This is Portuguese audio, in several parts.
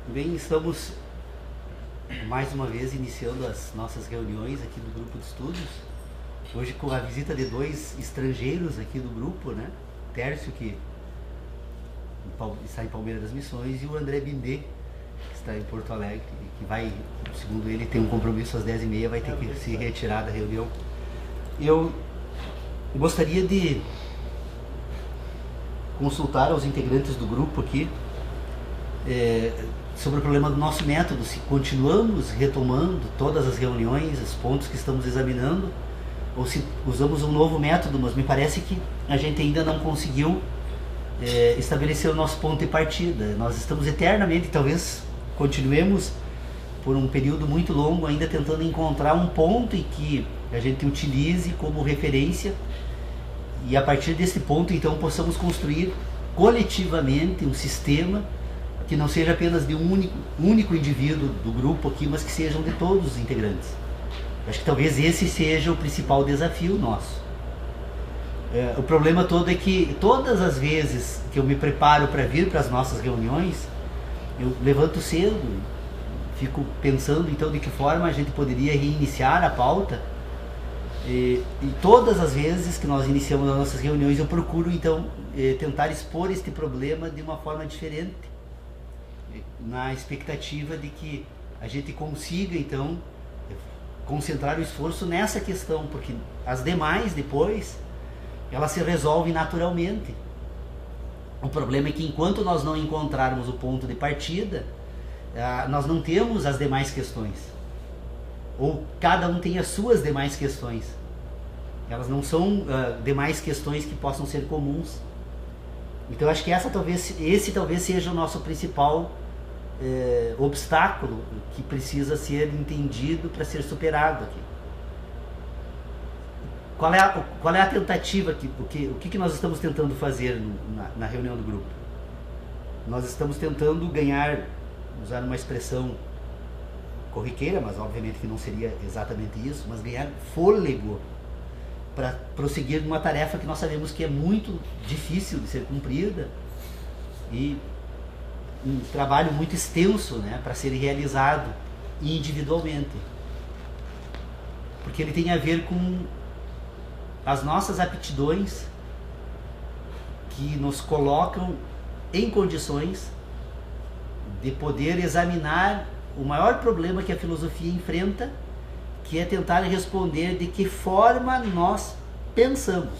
Bem, estamos mais uma vez iniciando as nossas reuniões aqui do grupo de estudos. Hoje com a visita de dois estrangeiros aqui do grupo, né? Tércio, que está em Palmeiras das Missões, e o André Bindê, que está em Porto Alegre, que vai, segundo ele, tem um compromisso às 10h30, vai ter que se retirar da reunião. Eu gostaria de consultar aos integrantes do grupo aqui sobre o problema do nosso método, se continuamos retomando todas as reuniões, os pontos que estamos examinando, ou se usamos um novo método, mas me parece que a gente ainda não conseguiu estabelecer o nosso ponto de partida. Nós estamos eternamente, talvez continuemos por um período muito longo ainda tentando encontrar um ponto em que a gente utilize como referência, e a partir desse ponto então possamos construir coletivamente um sistema que não seja apenas de um único indivíduo do grupo aqui, mas que sejam de todos os integrantes. Acho que talvez esse seja o principal desafio nosso. O problema todo é que todas as vezes que eu me preparo para vir para as nossas reuniões, eu levanto cedo, fico pensando então de que forma a gente poderia reiniciar a pauta, e todas as vezes que nós iniciamos as nossas reuniões eu procuro então tentar expor este problema de uma forma diferente, na expectativa de que a gente consiga então concentrar o esforço nessa questão, porque as demais depois elas se resolvem naturalmente. O problema é que enquanto nós não encontrarmos o ponto de partida, nós não temos as demais questões, ou cada um tem as suas demais questões. Elas não são demais questões que possam ser comuns. Então acho que esse talvez seja o nosso principal obstáculo que precisa ser entendido para ser superado aqui. Qual é a tentativa aqui? O que nós estamos tentando fazer na reunião do grupo? Nós estamos tentando ganhar, usar uma expressão corriqueira, mas obviamente que não seria exatamente isso, mas ganhar fôlego para prosseguir numa tarefa que nós sabemos que é muito difícil de ser cumprida, e um trabalho muito extenso, né, para ser realizado individualmente, porque ele tem a ver com as nossas aptidões que nos colocam em condições de poder examinar o maior problema que a filosofia enfrenta, que é tentar responder de que forma nós pensamos.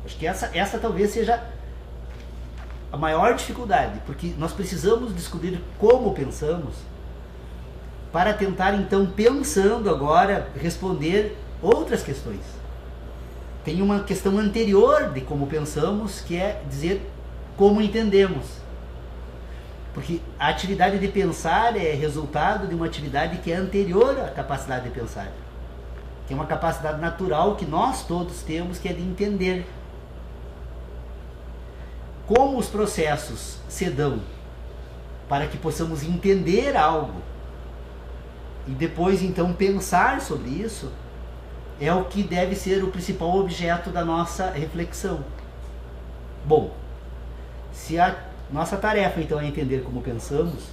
Acho que essa talvez seja a maior dificuldade, porque nós precisamos descobrir como pensamos para tentar então, pensando agora, responder outras questões. Tem uma questão anterior de como pensamos, que é dizer como entendemos. Porque a atividade de pensar é resultado de uma atividade que é anterior à capacidade de pensar, que é uma capacidade natural que nós todos temos, que é de entender. Como os processos se dão para que possamos entender algo e depois então pensar sobre isso, é o que deve ser o principal objeto da nossa reflexão. Bom, se a nossa tarefa então é entender como pensamos,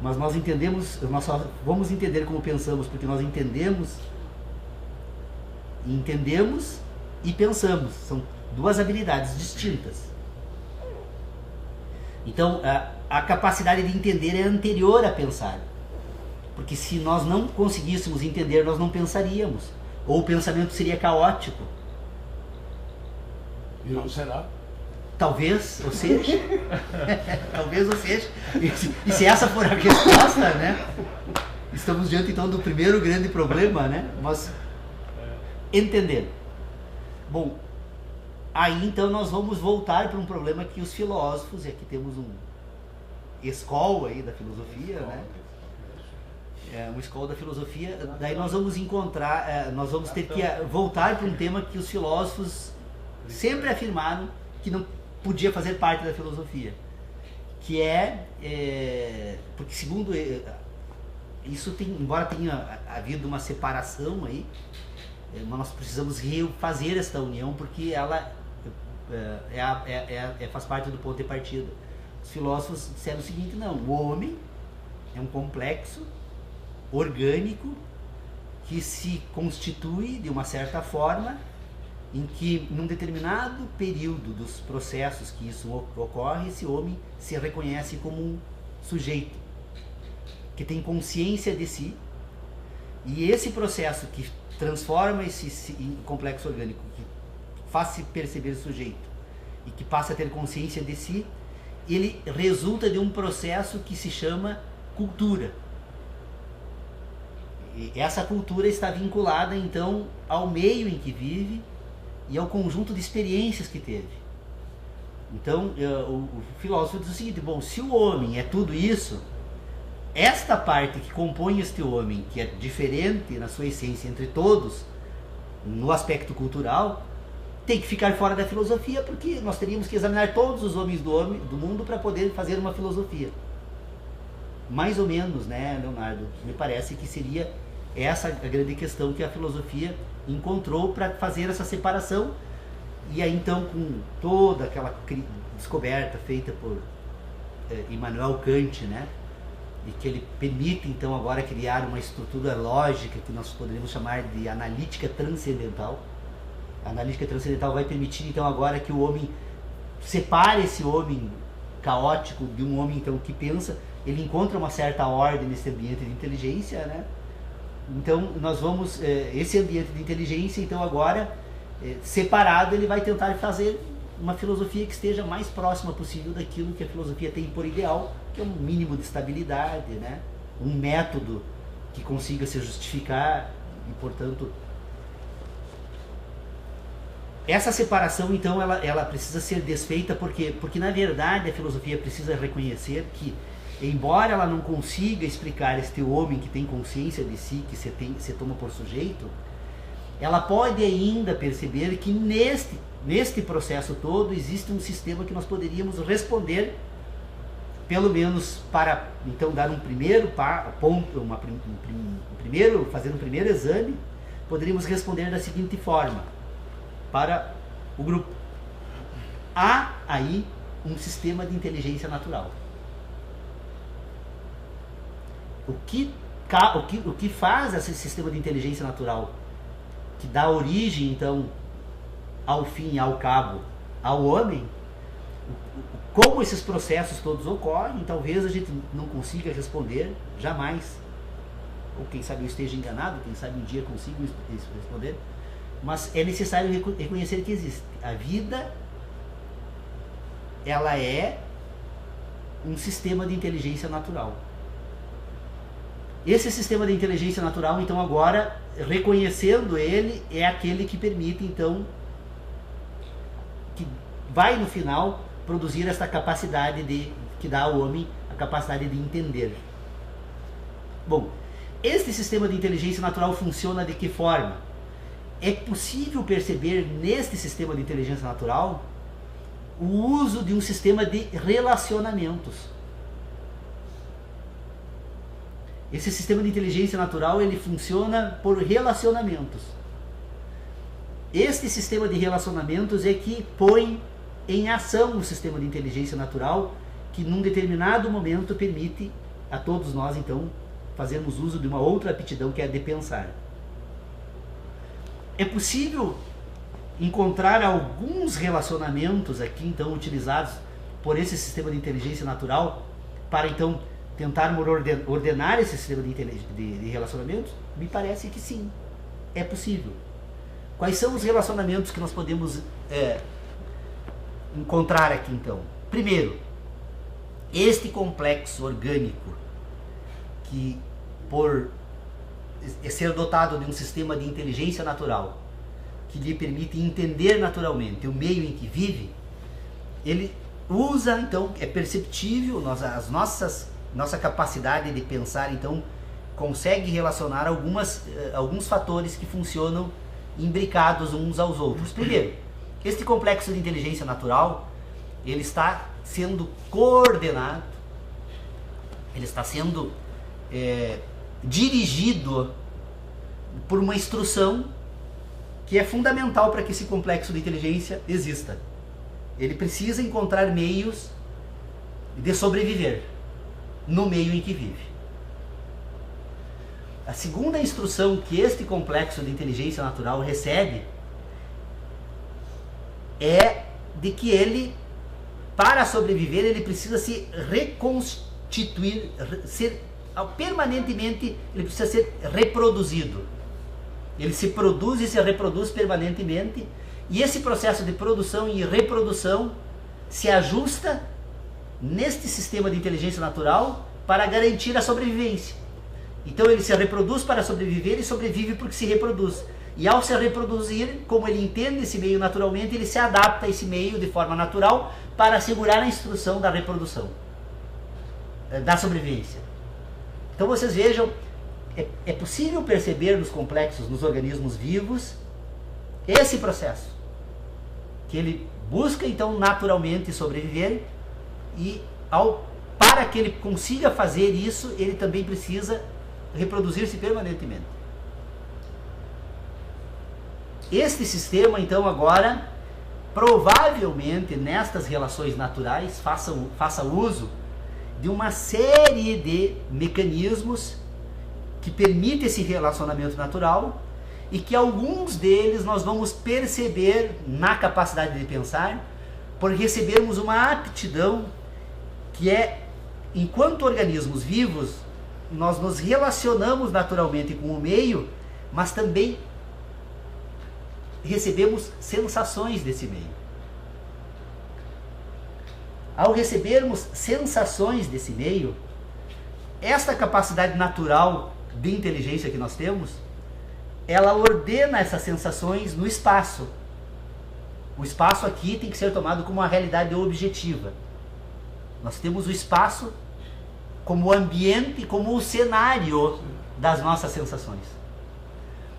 mas nós só vamos entender como pensamos porque nós entendemos e pensamos. São duas habilidades distintas. Então a capacidade de entender é anterior a pensar, porque se nós não conseguíssemos entender, nós não pensaríamos, ou o pensamento seria caótico. E não será? Talvez, ou seja, talvez, ou seja, e se essa for a resposta, né, estamos diante então do primeiro grande problema, né, mas entender. Bom, aí então nós vamos voltar para um problema que os filósofos, e aqui temos um escola aí da filosofia, né, uma escola da filosofia, daí nós vamos encontrar, nós vamos ter que voltar para um tema que os filósofos sempre afirmaram que não podia fazer parte da filosofia, que porque segundo isso embora tenha havido uma separação aí, mas nós precisamos refazer esta união, porque ela faz parte do ponto de partida. Os filósofos disseram o seguinte: não, o homem é um complexo orgânico que se constitui de uma certa forma, em que num determinado período dos processos que isso ocorre, esse homem se reconhece como um sujeito que tem consciência de si, e esse processo que transforma esse complexo orgânico, que faz-se perceber sujeito e que passa a ter consciência de si, ele resulta de um processo que se chama cultura. E essa cultura está vinculada então ao meio em que vive e ao conjunto de experiências que teve. Então o filósofo diz o seguinte: bom, se o homem é tudo isso, esta parte que compõe este homem, que é diferente na sua essência entre todos, no aspecto cultural, tem que ficar fora da filosofia, porque nós teríamos que examinar todos os homens do mundo para poder fazer uma filosofia. Mais ou menos, né, Leonardo? Me parece que seria essa a grande questão que a filosofia encontrou para fazer essa separação. E aí então, com toda aquela descoberta feita por Immanuel Kant, né, e que ele permite então agora criar uma estrutura lógica que nós poderíamos chamar de analítica transcendental. A analítica transcendental vai permitir então agora que o homem separe esse homem caótico de um homem então que pensa. Ele encontra uma certa ordem nesse ambiente de inteligência, né? Então nós vamos, esse ambiente de inteligência, então agora, separado, ele vai tentar fazer uma filosofia que esteja mais próxima possível daquilo que a filosofia tem por ideal, que é um mínimo de estabilidade, né? Um método que consiga se justificar e, portanto, essa separação, então, ela precisa ser desfeita, porque na verdade a filosofia precisa reconhecer que, embora ela não consiga explicar este homem que tem consciência de si, que se toma por sujeito, ela pode ainda perceber que neste processo todo existe um sistema que nós poderíamos responder, pelo menos para então dar um primeiro ponto, fazer um primeiro exame, poderíamos responder da seguinte forma para o grupo: há aí um sistema de inteligência natural. O que faz esse sistema de inteligência natural, que dá origem então ao fim e ao cabo ao homem, como esses processos todos ocorrem, talvez a gente não consiga responder jamais, ou quem sabe eu esteja enganado, quem sabe um dia consigo responder, mas é necessário reconhecer que existe. A vida, ela é um sistema de inteligência natural. Esse sistema de inteligência natural, então, agora, reconhecendo ele, é aquele que permite, então, que vai no final produzir essa capacidade que dá ao homem a capacidade de entender. Bom, este sistema de inteligência natural funciona de que forma? É possível perceber neste sistema de inteligência natural o uso de um sistema de relacionamentos. Esse sistema de inteligência natural, ele funciona por relacionamentos. Este sistema de relacionamentos é que põe em ação o sistema de inteligência natural, que num determinado momento permite a todos nós, então, fazermos uso de uma outra aptidão, que é a de pensar. É possível encontrar alguns relacionamentos aqui, então, utilizados por esse sistema de inteligência natural para, então, tentarmos ordenar esse sistema de relacionamentos? Me parece que sim, é possível. Quais são os relacionamentos que nós podemos encontrar aqui, então? Primeiro, este complexo orgânico, que por ser dotado de um sistema de inteligência natural, que lhe permite entender naturalmente o meio em que vive, ele usa, então, é perceptível, nossa capacidade de pensar, então, consegue relacionar alguns fatores que funcionam imbricados uns aos outros. Primeiro, este complexo de inteligência natural, ele está sendo coordenado, ele está sendo dirigido por uma instrução que é fundamental para que esse complexo de inteligência exista. ele precisa encontrar meios de sobreviver no meio em que vive. A segunda instrução que este complexo de inteligência natural recebe é de que ele, para sobreviver, ele precisa se reconstituir, permanentemente, ele precisa ser reproduzido. Ele se produz e se reproduz permanentemente, e esse processo de produção e reprodução se ajusta neste sistema de inteligência natural para garantir a sobrevivência. Então ele se reproduz para sobreviver e sobrevive porque se reproduz. E ao se reproduzir, como ele entende esse meio naturalmente, ele se adapta a esse meio de forma natural para assegurar a instrução da reprodução, da sobrevivência. Então vocês vejam, é possível perceber nos complexos, nos organismos vivos, esse processo, que ele busca então naturalmente sobreviver, e para que ele consiga fazer isso, ele também precisa reproduzir-se permanentemente. Este sistema, então, agora, provavelmente, nestas relações naturais, faça uso de uma série de mecanismos que permitem esse relacionamento natural, e que alguns deles nós vamos perceber na capacidade de pensar, por recebermos uma aptidão que é, enquanto organismos vivos, nós nos relacionamos naturalmente com o meio, mas também recebemos sensações desse meio. Ao recebermos sensações desse meio, esta capacidade natural de inteligência que nós temos, ela ordena essas sensações no espaço. O espaço aqui tem que ser tomado como uma realidade objetiva. Nós temos o espaço como o ambiente, como o cenário das nossas sensações.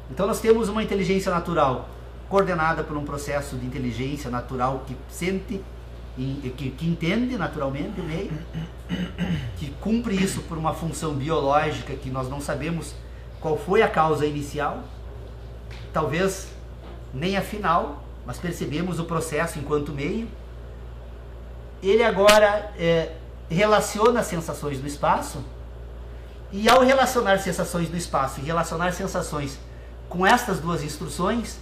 Então nós temos uma inteligência natural coordenada por um processo de inteligência natural que sente, que entende naturalmente o meio, que cumpre isso por uma função biológica que nós não sabemos qual foi a causa inicial, talvez nem a final, mas percebemos o processo enquanto meio. Ele agora relaciona as sensações no espaço, e ao relacionar sensações no espaço e relacionar sensações com estas duas instruções,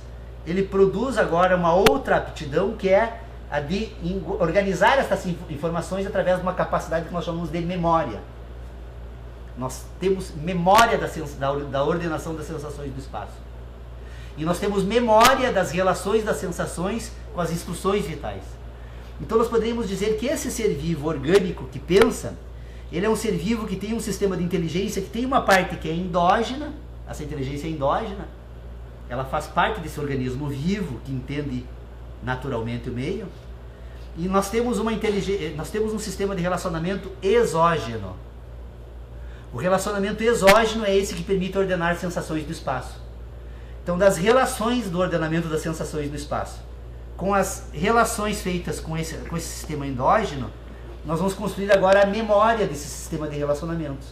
ele produz agora uma outra aptidão, que é a de organizar essas informações através de uma capacidade que nós chamamos de memória. Nós temos memória da ordenação das sensações do espaço. E nós temos memória das relações das sensações com as instruções vitais. Então nós poderíamos dizer que esse ser vivo orgânico que pensa, ele é um ser vivo que tem um sistema de inteligência que tem uma parte que é endógena, essa inteligência é endógena, ela faz parte desse organismo vivo que entende naturalmente o meio, e nós temos um sistema de relacionamento exógeno. O relacionamento exógeno é esse que permite ordenar sensações do espaço. Então, das relações do ordenamento das sensações do espaço, com as relações feitas com esse sistema endógeno, nós vamos construir agora a memória desse sistema de relacionamentos.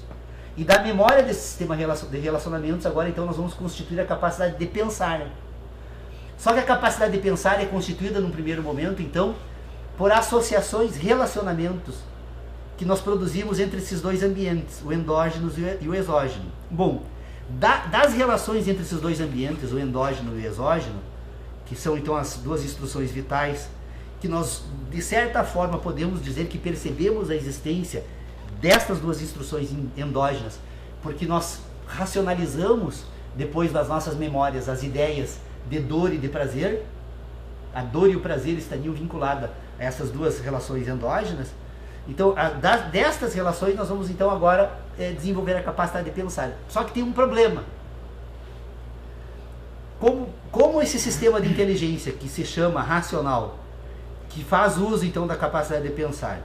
E da memória desse sistema de relacionamentos, agora então nós vamos constituir a capacidade de pensar. Só que a capacidade de pensar é constituída num primeiro momento, então, por associações, relacionamentos que nós produzimos entre esses dois ambientes, o endógeno e o exógeno. Bom, das relações entre esses dois ambientes, o endógeno e o exógeno, que são então as duas instruções vitais, que nós, de certa forma, podemos dizer que percebemos a existência destas duas instruções endógenas, porque nós racionalizamos, depois das nossas memórias, as ideias de dor e de prazer. A dor e o prazer estariam vinculadas a essas duas relações endógenas. Então, destas relações, nós vamos então agora desenvolver a capacidade de pensar. Só que tem um problema. Como esse sistema de inteligência, que se chama racional, que faz uso então da capacidade de pensar,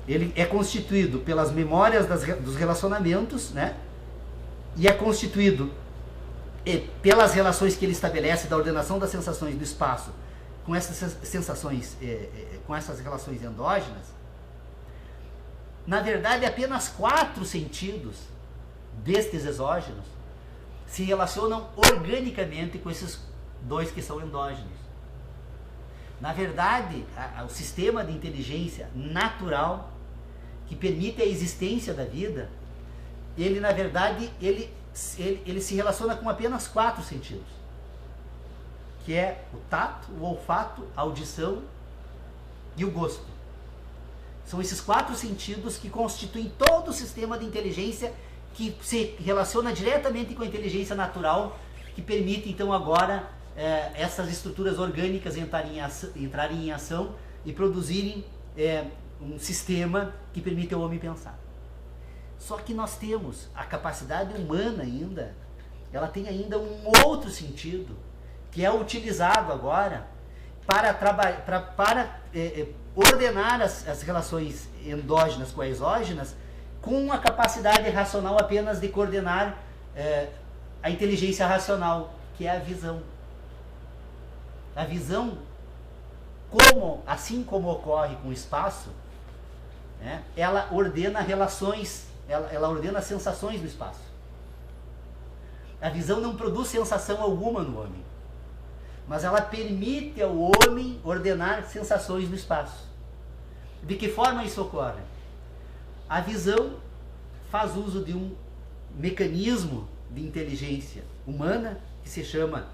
ele é constituído pelas memórias dos relacionamentos, né? E é constituído pelas relações que ele estabelece da ordenação das sensações do espaço com essas sensações, com essas relações endógenas. Na verdade, apenas 4 sentidos destes exógenos se relacionam organicamente com esses 2 que são endógenos. Na verdade, o sistema de inteligência natural que permite a existência da vida, ele na verdade, ele se relaciona com apenas 4 sentidos, que é o tato, o olfato, a audição e o gosto. São esses 4 sentidos que constituem todo o sistema de inteligência que se relaciona diretamente com a inteligência natural, que permite então agora essas estruturas orgânicas entrarem em ação e produzirem um sistema que permite ao homem pensar. Só que nós temos a capacidade humana ainda, ela tem ainda um outro sentido, que é utilizado agora para ordenar as relações endógenas com exógenas, com a capacidade racional apenas de coordenar a inteligência racional, que é a visão. A visão, assim como ocorre com o espaço, né, ela ordena relações, ela ordena sensações no espaço. A visão não produz sensação alguma no homem, mas ela permite ao homem ordenar sensações no espaço. De que forma isso ocorre? A visão faz uso de um mecanismo de inteligência humana que se chama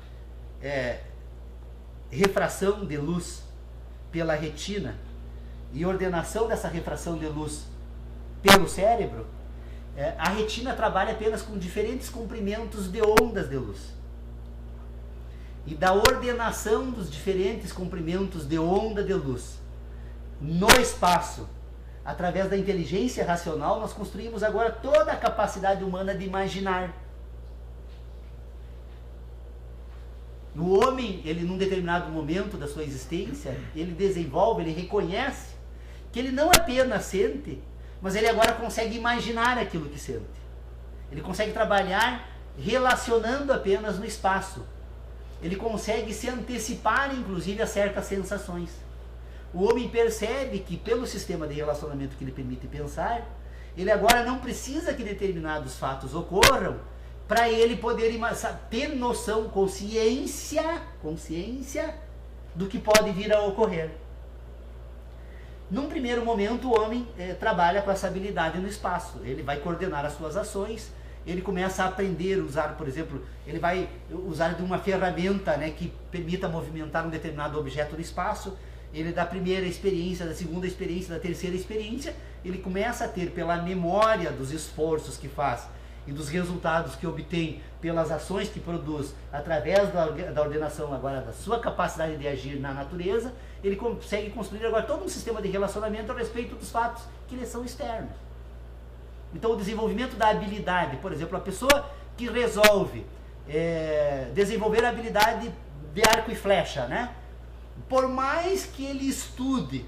refração de luz pela retina e ordenação dessa refração de luz pelo cérebro. A retina trabalha apenas com diferentes comprimentos de ondas de luz. E da ordenação dos diferentes comprimentos de onda de luz no espaço, através da inteligência racional, nós construímos agora toda a capacidade humana de imaginar. No homem, ele num determinado momento da sua existência, ele desenvolve, ele reconhece que ele não apenas sente, mas ele agora consegue imaginar aquilo que sente. Ele consegue trabalhar relacionando apenas no espaço. Ele consegue se antecipar, inclusive, a certas sensações. O homem percebe que, pelo sistema de relacionamento que lhe permite pensar, ele agora não precisa que determinados fatos ocorram para ele poder ter noção, consciência do que pode vir a ocorrer. Num primeiro momento, o homem trabalha com essa habilidade no espaço. Ele vai coordenar as suas ações, ele começa a aprender a usar, por exemplo, ele vai usar de uma ferramenta, né, que permita movimentar um determinado objeto no espaço. Ele, da primeira experiência, da segunda experiência, da terceira experiência, ele começa a ter, pela memória dos esforços que faz e dos resultados que obtém pelas ações que produz através da ordenação agora da sua capacidade de agir na natureza, ele consegue construir agora todo um sistema de relacionamento a respeito dos fatos que lhe são externos. Então o desenvolvimento da habilidade, por exemplo, a pessoa que resolve desenvolver a habilidade de arco e flecha, né? Por mais que ele estude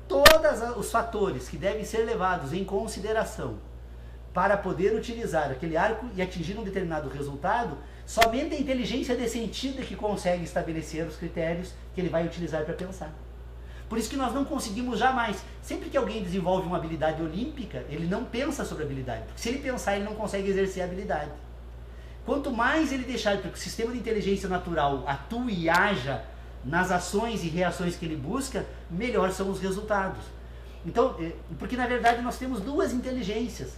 todos os fatores que devem ser levados em consideração para poder utilizar aquele arco e atingir um determinado resultado, somente a inteligência de sentido é que consegue estabelecer os critérios que ele vai utilizar para pensar. Por isso que nós não conseguimos jamais, sempre que alguém desenvolve uma habilidade olímpica, ele não pensa sobre a habilidade, porque se ele pensar, ele não consegue exercer a habilidade. Quanto mais ele deixar que o sistema de inteligência natural atue e haja nas ações e reações que ele busca, melhor são os resultados. Então, porque na verdade nós temos duas inteligências,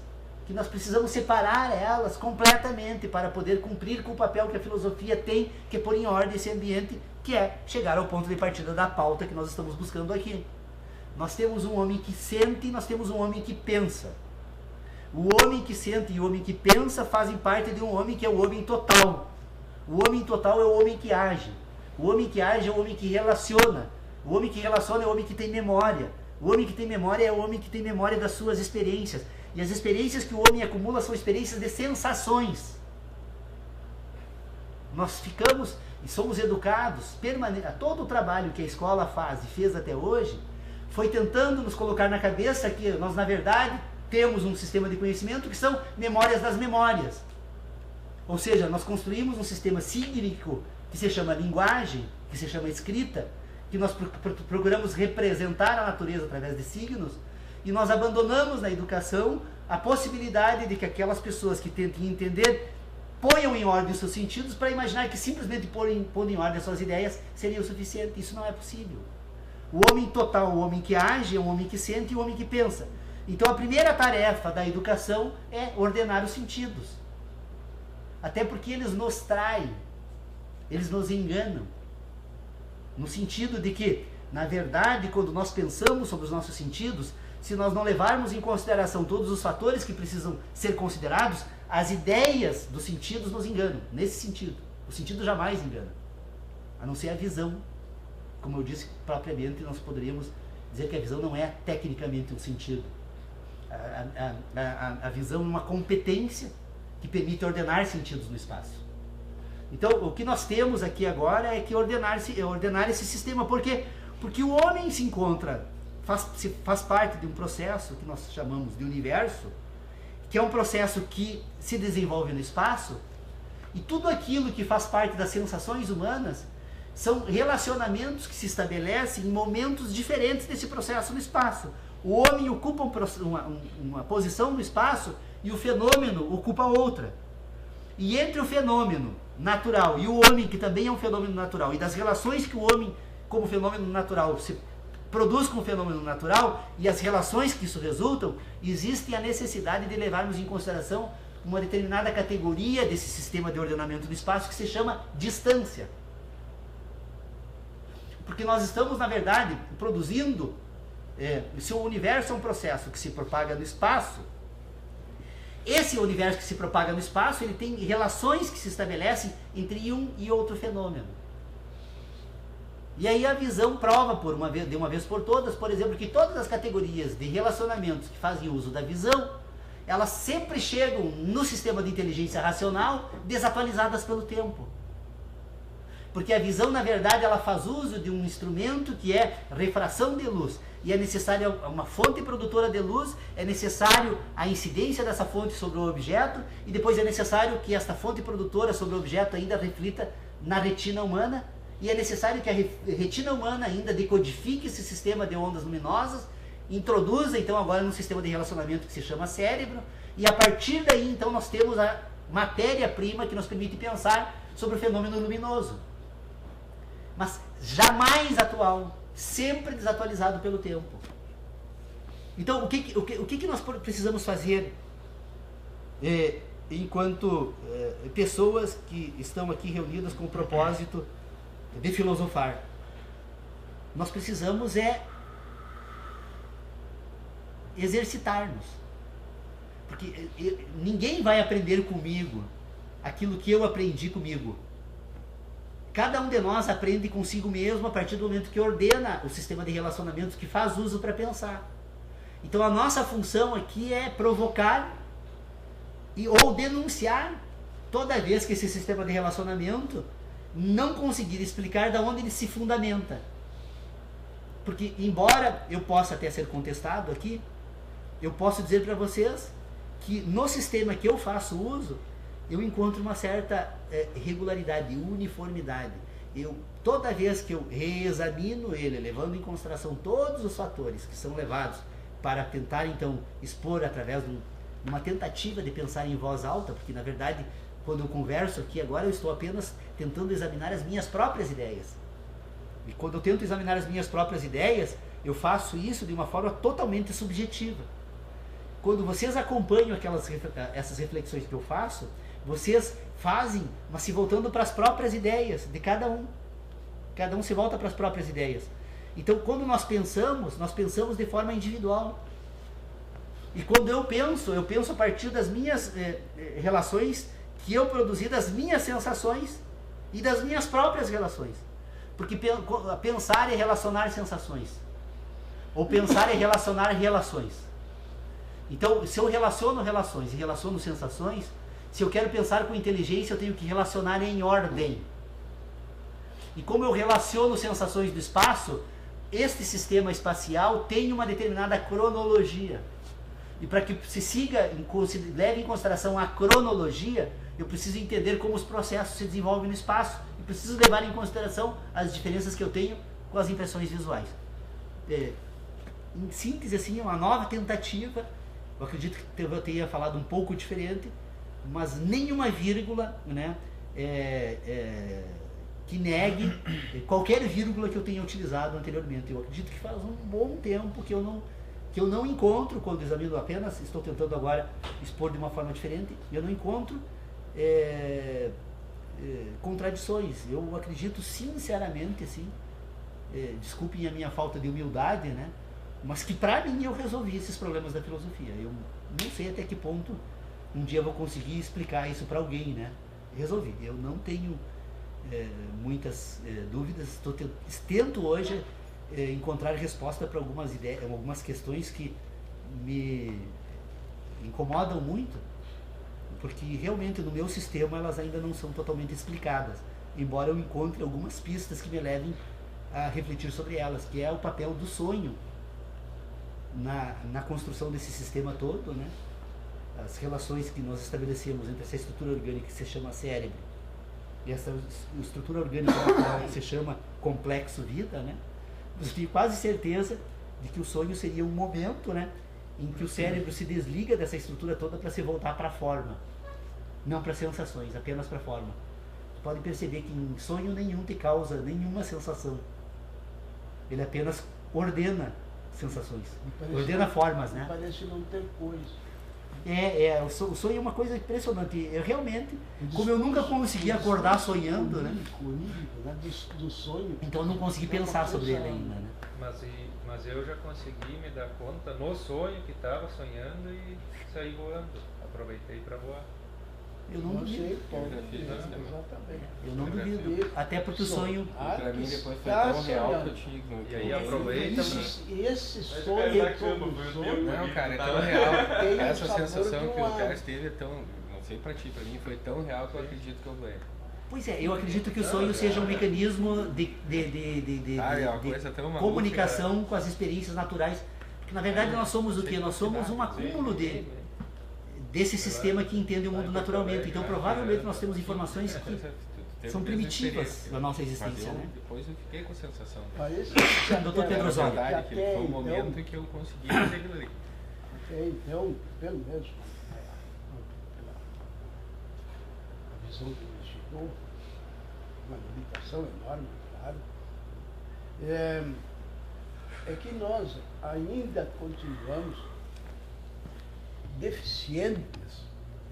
que nós precisamos separar elas completamente para poder cumprir com o papel que a filosofia tem, que é pôr em ordem esse ambiente, que é chegar ao ponto de partida da pauta que nós estamos buscando aqui. Nós temos um homem que sente e nós temos um homem que pensa. O homem que sente e o homem que pensa fazem parte de um homem que é o homem total. O homem total é o homem que age. O homem que age é o homem que relaciona. O homem que relaciona é o homem que tem memória. O homem que tem memória é o homem que tem memória das suas experiências. E as experiências que o homem acumula são experiências de sensações. Nós ficamos e somos educados permanentemente. Todo o trabalho que a escola faz e fez até hoje foi tentando nos colocar na cabeça que nós, na verdade, temos um sistema de conhecimento que são memórias das memórias. Ou seja, nós construímos um sistema sígnico que se chama linguagem, que se chama escrita, que nós procuramos representar a natureza através de signos, e nós abandonamos na educação a possibilidade de que aquelas pessoas que tentem entender ponham em ordem os seus sentidos para imaginar que simplesmente pondo em ordem as suas ideias seria o suficiente. Isso não é possível. O homem total, o homem que age, é um homem que sente e o homem que pensa. Então a primeira tarefa da educação é ordenar os sentidos. Até porque eles nos traem, eles nos enganam. No sentido de que, na verdade, quando nós pensamos sobre os nossos sentidos, se nós não levarmos em consideração todos os fatores que precisam ser considerados, as ideias dos sentidos nos enganam. Nesse sentido, o sentido jamais engana, a não ser a visão. Como eu disse propriamente, nós poderíamos dizer que a visão não é tecnicamente um sentido. A visão é uma competência que permite ordenar sentidos no espaço. Então, o que nós temos aqui agora é que ordenar esse sistema. Por quê? Porque o homem se encontra, faz parte de um processo que nós chamamos de universo, que é um processo que se desenvolve no espaço, e tudo aquilo que faz parte das sensações humanas são relacionamentos que se estabelecem em momentos diferentes desse processo no espaço. O homem ocupa uma posição no espaço e o fenômeno ocupa outra. E entre o fenômeno natural e o homem, que também é um fenômeno natural, e das relações que o homem, como fenômeno natural, se produz com o fenômeno natural, e as relações que isso resultam, existe a necessidade de levarmos em consideração uma determinada categoria desse sistema de ordenamento do espaço que se chama distância. Porque nós estamos, na verdade, produzindo, se o universo é um processo que se propaga no espaço, esse universo que se propaga no espaço, ele tem relações que se estabelecem entre um e outro fenômeno. E aí a visão prova de uma vez por todas, por exemplo, que todas as categorias de relacionamentos que fazem uso da visão, elas sempre chegam no sistema de inteligência racional desatualizadas pelo tempo. Porque a visão, na verdade, ela faz uso de um instrumento que é refração de luz. E é necessária uma fonte produtora de luz, é necessário a incidência dessa fonte sobre o objeto, e depois é necessário que esta fonte produtora sobre o objeto ainda reflita na retina humana, e é necessário que a retina humana ainda decodifique esse sistema de ondas luminosas, introduza então agora num sistema de relacionamento que se chama cérebro, e a partir daí então nós temos a matéria-prima que nos permite pensar sobre o fenômeno luminoso. Mas jamais atual, sempre desatualizado pelo tempo. Então, o que nós precisamos fazer enquanto pessoas que estão aqui reunidas com o propósito de filosofar? Nós precisamos exercitar-nos. Porque ninguém vai aprender comigo aquilo que eu aprendi comigo. Cada um de nós aprende consigo mesmo a partir do momento que ordena o sistema de relacionamentos que faz uso para pensar. Então a nossa função aqui é provocar ou denunciar toda vez que esse sistema de relacionamento não conseguir explicar de onde ele se fundamenta. Porque embora eu possa até ser contestado aqui, eu posso dizer para vocês que no sistema que eu faço uso, eu encontro uma certa regularidade, uniformidade. Toda vez que eu reexamino ele, levando em consideração todos os fatores que são levados para tentar então expor através de uma tentativa de pensar em voz alta, porque na verdade quando eu converso aqui agora eu estou apenas tentando examinar as minhas próprias ideias. E quando eu tento examinar as minhas próprias ideias, eu faço isso de uma forma totalmente subjetiva. Quando vocês acompanham essas reflexões que eu faço, vocês fazem, mas se voltando para as próprias ideias de cada um. Cada um se volta para as próprias ideias. Então, quando nós pensamos de forma individual. E quando eu penso a partir das minhas relações que eu produzi, das minhas sensações e das minhas próprias relações. Porque pensar é relacionar sensações. Ou pensar é relacionar relações. Então, se eu relaciono relações e relaciono sensações, se eu quero pensar com inteligência, eu tenho que relacionar em ordem. E como eu relaciono sensações do espaço, este sistema espacial tem uma determinada cronologia. E para que se leve em consideração a cronologia, eu preciso entender como os processos se desenvolvem no espaço. E preciso levar em consideração as diferenças que eu tenho com as impressões visuais. Em síntese, assim, é uma nova tentativa. Eu acredito que eu tenha falado um pouco diferente, mas nenhuma vírgula, né, que negue qualquer vírgula que eu tenha utilizado anteriormente. Eu acredito que faz um bom tempo que eu não encontro, quando examino apenas, estou tentando agora expor de uma forma diferente, eu não encontro contradições. Eu acredito sinceramente, assim, desculpem a minha falta de humildade, né, mas que para mim eu resolvi esses problemas da filosofia. Eu não sei até que ponto um dia eu vou conseguir explicar isso para alguém, né. Resolvi. Eu não tenho muitas dúvidas. Tento hoje encontrar resposta para algumas questões que me incomodam muito, porque realmente no meu sistema elas ainda não são totalmente explicadas, embora eu encontre algumas pistas que me levem a refletir sobre elas, que é o papel do sonho na construção desse sistema todo, né? As relações que nós estabelecemos entre essa estrutura orgânica que se chama cérebro e essa estrutura orgânica que se chama complexo vida, né? Eu tenho quase certeza de que o sonho seria um momento, né, em que o cérebro se desliga dessa estrutura toda para se voltar para a forma, não para sensações, apenas para a forma. Você pode perceber que em sonho nenhum te causa nenhuma sensação, ele apenas ordena sensações, ordena formas, né? Parece não ter coisa. O sonho é uma coisa impressionante. Eu realmente, como eu nunca consegui acordar sonhando, né? Do sonho. Então eu não consegui pensar sobre ele ainda, né? Mas eu já consegui me dar conta no sonho que estava sonhando e saí voando. Aproveitei para voar. Eu não duvido. Exatamente. Eu não duvido. Até porque o sonho. Pra mim depois foi tão real que eu tinha. E aí aproveita. Esse sonho é todo sonho. Não, cara, é tão real. Essa sensação que o cara teve é tão. Não sei pra ti, pra mim foi tão real que eu acredito que eu ganhei. Pois é, eu acredito que o sonho seja um mecanismo de comunicação com as experiências naturais. Porque na verdade nós somos o quê? Nós somos um acúmulo desse sistema que entende o mundo naturalmente. Então provavelmente nós temos informações que são primitivas da nossa existência, né? Depois eu fiquei com a sensação. Doutor Pedro Zoli. Foi o momento em que eu consegui fazer aquilo ali. Então, pelo menos a visão que ele chegou, uma limitação enorme, claro, é que nós ainda continuamos deficientes,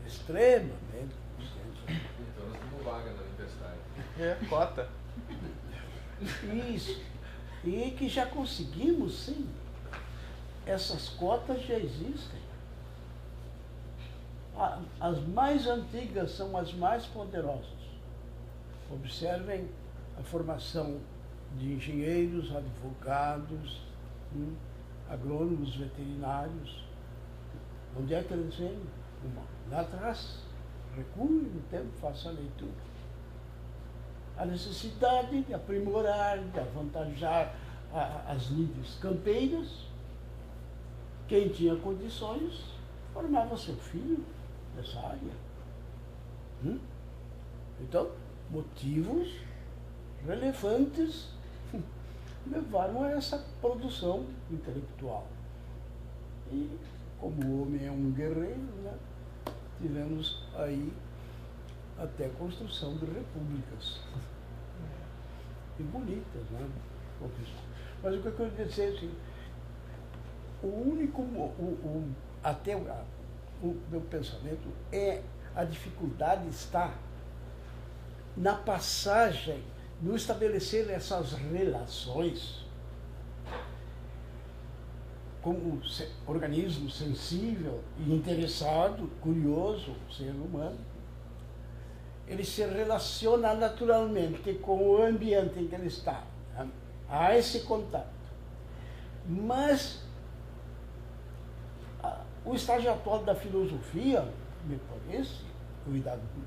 extremamente deficientes. Então nós temos vaga na universidade. Cota. Isso. E que já conseguimos, sim. Essas cotas já existem. As mais antigas são as mais poderosas. Observem a formação de engenheiros, advogados, agrônomos, veterinários. Onde é que eles vêm? Lá atrás. Recue no tempo, faça a leitura. A necessidade de aprimorar, de avantajar as lides campeiras. Quem tinha condições formava seu filho nessa área. Então, motivos relevantes levaram a essa produção intelectual. E como o homem é um guerreiro, né, tivemos aí até a construção de repúblicas. E bonitas, né? Mas o que eu quero dizer é assim, até o meu pensamento é a dificuldade está na passagem, no estabelecer essas relações como organismo sensível e interessado, curioso, ser humano. Ele se relaciona naturalmente com o ambiente em que ele está. Há esse contato. Mas o estágio atual da filosofia, me parece,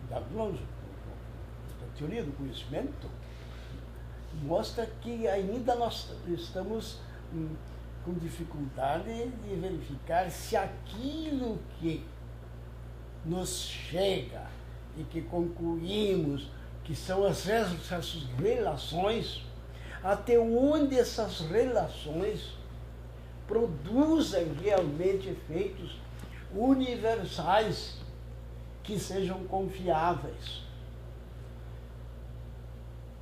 da teoria do conhecimento, mostra que ainda nós estamos com dificuldade de verificar se aquilo que nos chega e que concluímos que são essas relações, até onde essas relações produzem realmente efeitos universais que sejam confiáveis.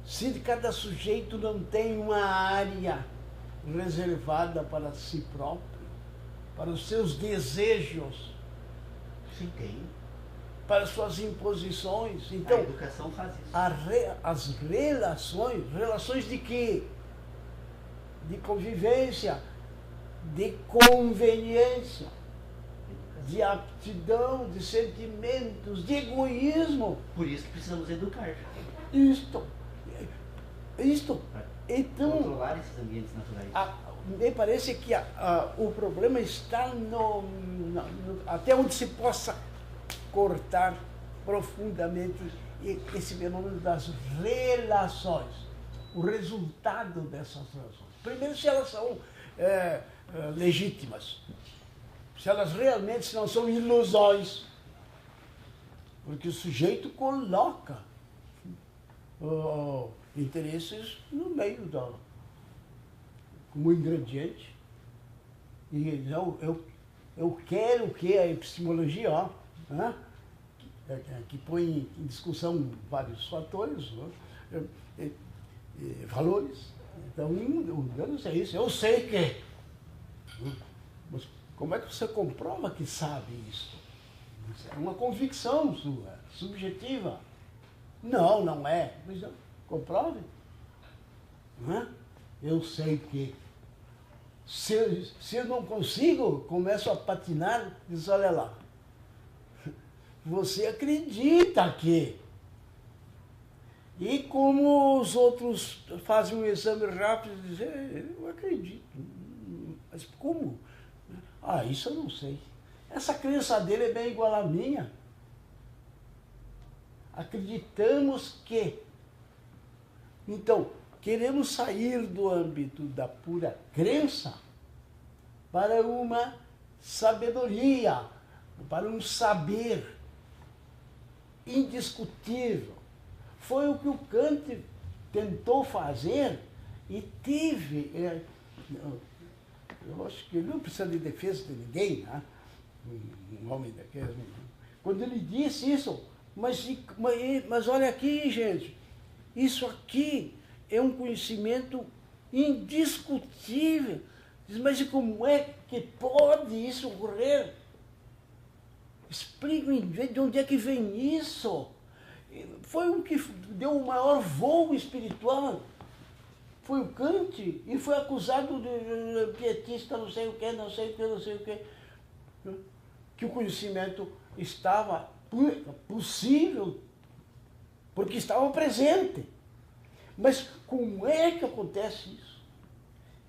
Se cada sujeito não tem uma área reservada para si próprio, para os seus desejos, Sim, tem. para suas imposições, A então educação faz isso. as relações de quê? De convivência, de conveniência, de aptidão, de sentimentos, de egoísmo. Por isso que precisamos educar. Isto. Para Então, controlar esses ambientes naturais. me parece que o problema está até onde se possa cortar profundamente esse fenômeno das relações, o resultado dessas relações. Primeiro, se elas são legítimas, se elas realmente não são ilusões, porque o sujeito coloca interesses no meio como ingrediente. E não, eu quero que a epistemologia, que põe em discussão vários fatores, valores. Então, eu não sei isso, eu sei que. Mas como é que você comprova que sabe isso? É uma convicção sua, subjetiva. Não, não é. Mas comprove. Eu sei que. Se eu não consigo, começo a patinar, diz, olha lá. Você acredita que. E como os outros fazem um exame rápido e dizem, eu acredito. Mas como? Isso eu não sei. Essa crença dele é bem igual à minha. Acreditamos que. Então, queremos sair do âmbito da pura crença para uma sabedoria, para um saber indiscutível. Foi o que o Kant tentou fazer e teve. Eu acho que ele não precisa de defesa de ninguém, né? Um homem daqueles. Quando ele disse isso, mas olha aqui, gente, isso aqui é um conhecimento indiscutível. Diz, mas e como é que pode isso ocorrer? Expliquem de onde é que vem isso. Foi o que deu o maior voo espiritual. Foi o Kant e foi acusado de pietista, não sei o que, não sei o que, não sei o que. Que o conhecimento estava possível, porque estava presente. Mas como é que acontece isso?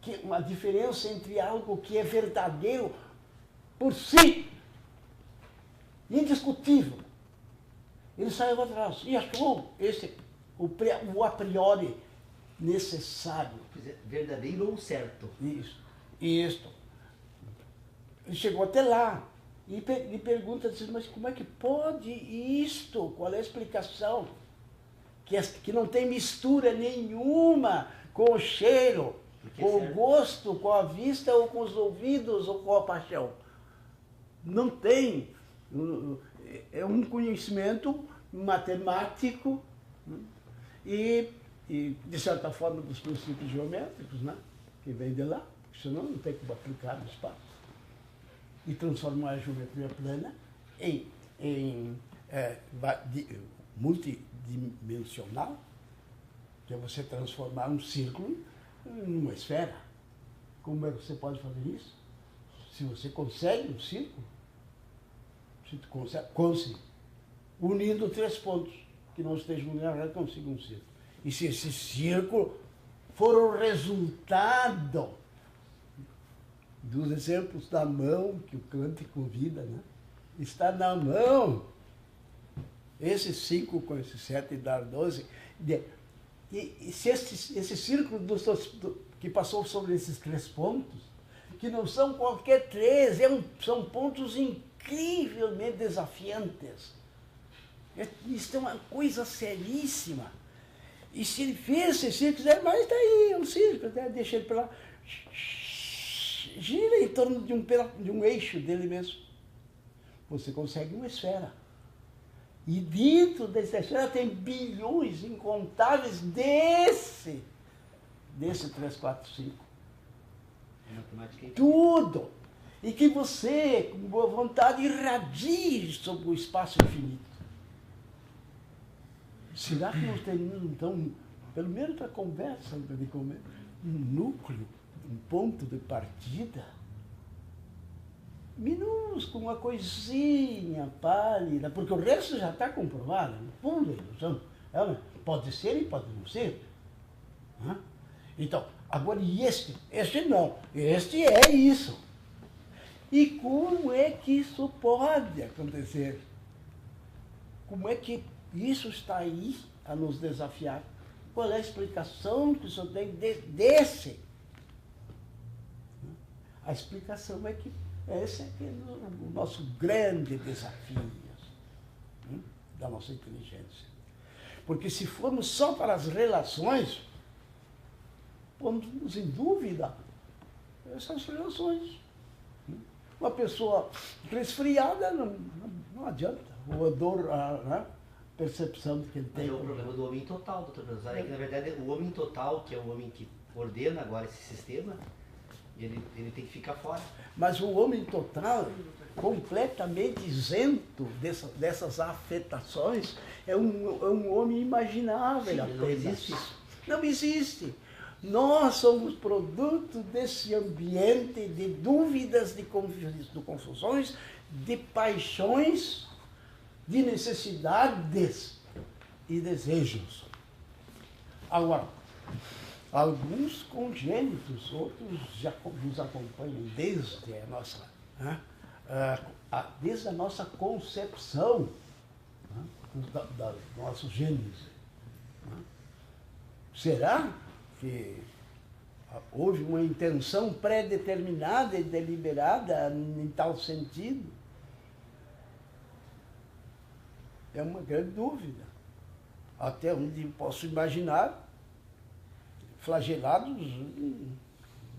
Que uma diferença entre algo que é verdadeiro por si, indiscutível. Ele saiu atrás e achou o a priori necessário. Verdadeiro ou certo? Isso. Ele chegou até lá e pergunta, mas como é que pode isto? Qual é a explicação? Que não tem mistura nenhuma com o cheiro, com o gosto, com a vista, ou com os ouvidos, ou com a paixão. Não tem. É um conhecimento matemático e, de certa forma, dos princípios geométricos, né? Que vem de lá, porque senão não tem como aplicar no espaço. E transformar a geometria plana em multidimensional, que é você transformar um círculo numa esfera. Como é que você pode fazer isso? Se você consegue um círculo, consegue, unindo 3 pontos que não estejam unidos, consiga um círculo. E se esse círculo for o resultado dos exemplos da mão que o Kant convida, né? Está na mão. Esses 5 com esses 7 dá 12. E se esse círculo que passou sobre esses 3 pontos, que não são qualquer 3, são pontos incrivelmente desafiantes. Isso é uma coisa seríssima. E se ele fez esse círculo, mas está aí, é um círculo, né? Deixa ele para lá. Gira em torno de um eixo dele mesmo. Você consegue uma esfera. E dentro dessa esfera tem bilhões incontáveis desse 3, 4, 5. Tudo. E que você, com boa vontade, irradie sobre o espaço infinito. Será que nós teríamos, então, pelo menos para a conversa, um núcleo, um ponto de partida? Minúsculo, uma coisinha pálida, porque o resto já está comprovado, no fundo, a ilusão. Pode ser e pode não ser. Então, agora, e este? Este não. Este é isso. E como é que isso pode acontecer? Como é que isso está aí a nos desafiar? Qual é a explicação que isso tem desse? A explicação é que esse é o nosso grande desafio da nossa inteligência. Porque se formos só para as relações, pomos em dúvida essas relações. Uma pessoa resfriada não adianta. O odor, a percepção que ele tem. Mas é o problema do homem total, doutor Bernardo. É que, na verdade, o homem total, que é o homem que ordena agora esse sistema, ele tem que ficar fora. Mas o homem total, completamente isento dessas afetações, é um homem imaginável. Sim, não existe isso. Não existe. Nós somos produto desse ambiente de dúvidas, de confusões, de paixões, de necessidades e desejos. Agora, alguns congênitos, outros já nos acompanham desde a nossa concepção, da nosso gênese. Será que houve uma intenção pré-determinada e deliberada em tal sentido? É uma grande dúvida. Até onde posso imaginar, flagelados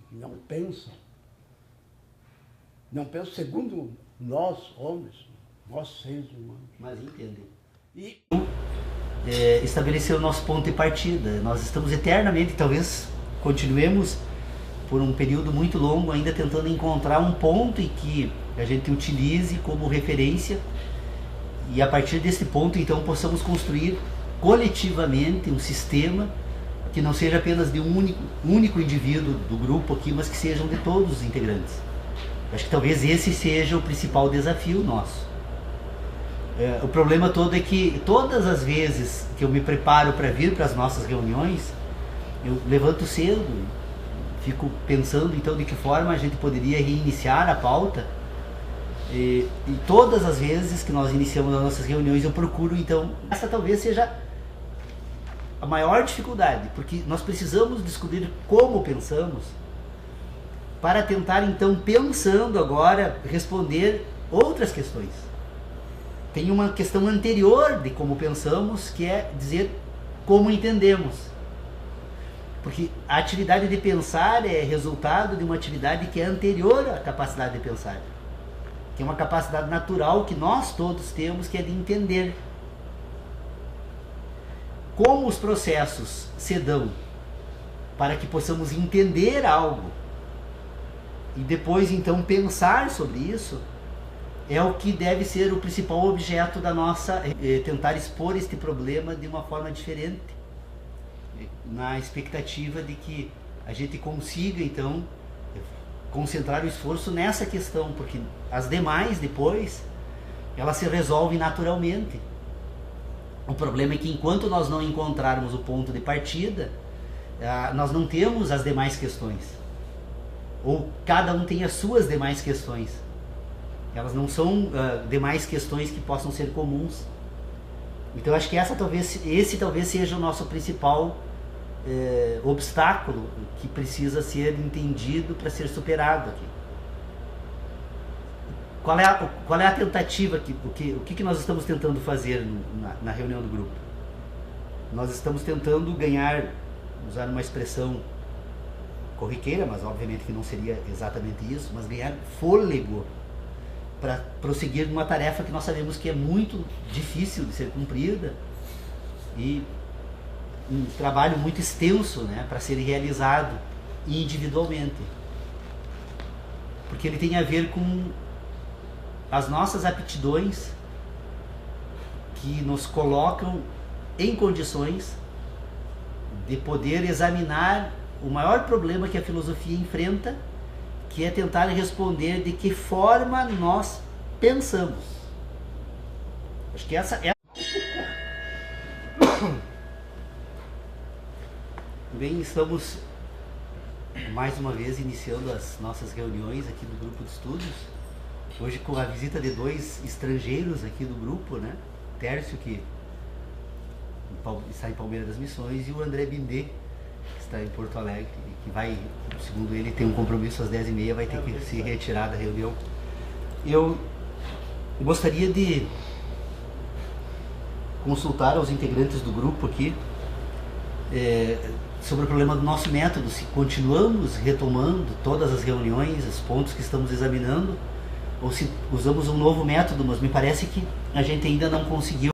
não pensam. Não pensam segundo nós, homens, nós seres humanos. Mas entendem. E estabelecer o nosso ponto de partida. Nós estamos eternamente, talvez continuemos por um período muito longo ainda tentando encontrar um ponto em que a gente utilize como referência e a partir desse ponto então possamos construir coletivamente um sistema que não seja apenas de um único indivíduo do grupo aqui, mas que sejam de todos os integrantes. Acho que talvez esse seja o principal desafio nosso. O problema todo é que todas as vezes que eu me preparo para vir para as nossas reuniões, eu levanto cedo, fico pensando então de que forma a gente poderia reiniciar a pauta, e todas as vezes que nós iniciamos as nossas reuniões eu procuro então, essa talvez seja a maior dificuldade, porque nós precisamos descobrir como pensamos para tentar então, pensando agora, responder outras questões. Tem uma questão anterior de como pensamos, que é dizer como entendemos. Porque a atividade de pensar é resultado de uma atividade que é anterior à capacidade de pensar. Que é uma capacidade natural que nós todos temos, que é de entender. Como os processos se dão para que possamos entender algo e depois então pensar sobre isso, é o que deve ser o principal objeto da nossa, tentar expor este problema de uma forma diferente, na expectativa de que a gente consiga então concentrar o esforço nessa questão, porque as demais depois, elas se resolvem naturalmente. O problema é que enquanto nós não encontrarmos o ponto de partida, nós não temos as demais questões, ou cada um tem as suas demais questões. Elas não são demais questões que possam ser comuns. Então acho que esse talvez seja o nosso principal obstáculo que precisa ser entendido para ser superado aqui. Qual é a tentativa, o que nós estamos tentando fazer na reunião do grupo? Nós estamos tentando ganhar, usar uma expressão corriqueira, mas obviamente que não seria exatamente isso, mas ganhar fôlego para prosseguir numa tarefa que nós sabemos que é muito difícil de ser cumprida e um trabalho muito extenso, né, para ser realizado individualmente, porque ele tem a ver com as nossas aptidões que nos colocam em condições de poder examinar o maior problema que a filosofia enfrenta, que é tentar responder de que forma nós pensamos. Acho que essa é. Bem, estamos mais uma vez iniciando as nossas reuniões aqui do grupo de estudos. Hoje com a visita de 2 estrangeiros aqui do grupo, né? Tércio, que está em Palmeiras das Missões, e o André Bindê, que está em Porto Alegre, e que vai, segundo ele, tem um compromisso às 10h30, vai ter que se retirar da reunião. Eu gostaria de consultar aos integrantes do grupo aqui sobre o problema do nosso método, se continuamos retomando todas as reuniões, os pontos que estamos examinando, ou se usamos um novo método, mas me parece que a gente ainda não conseguiu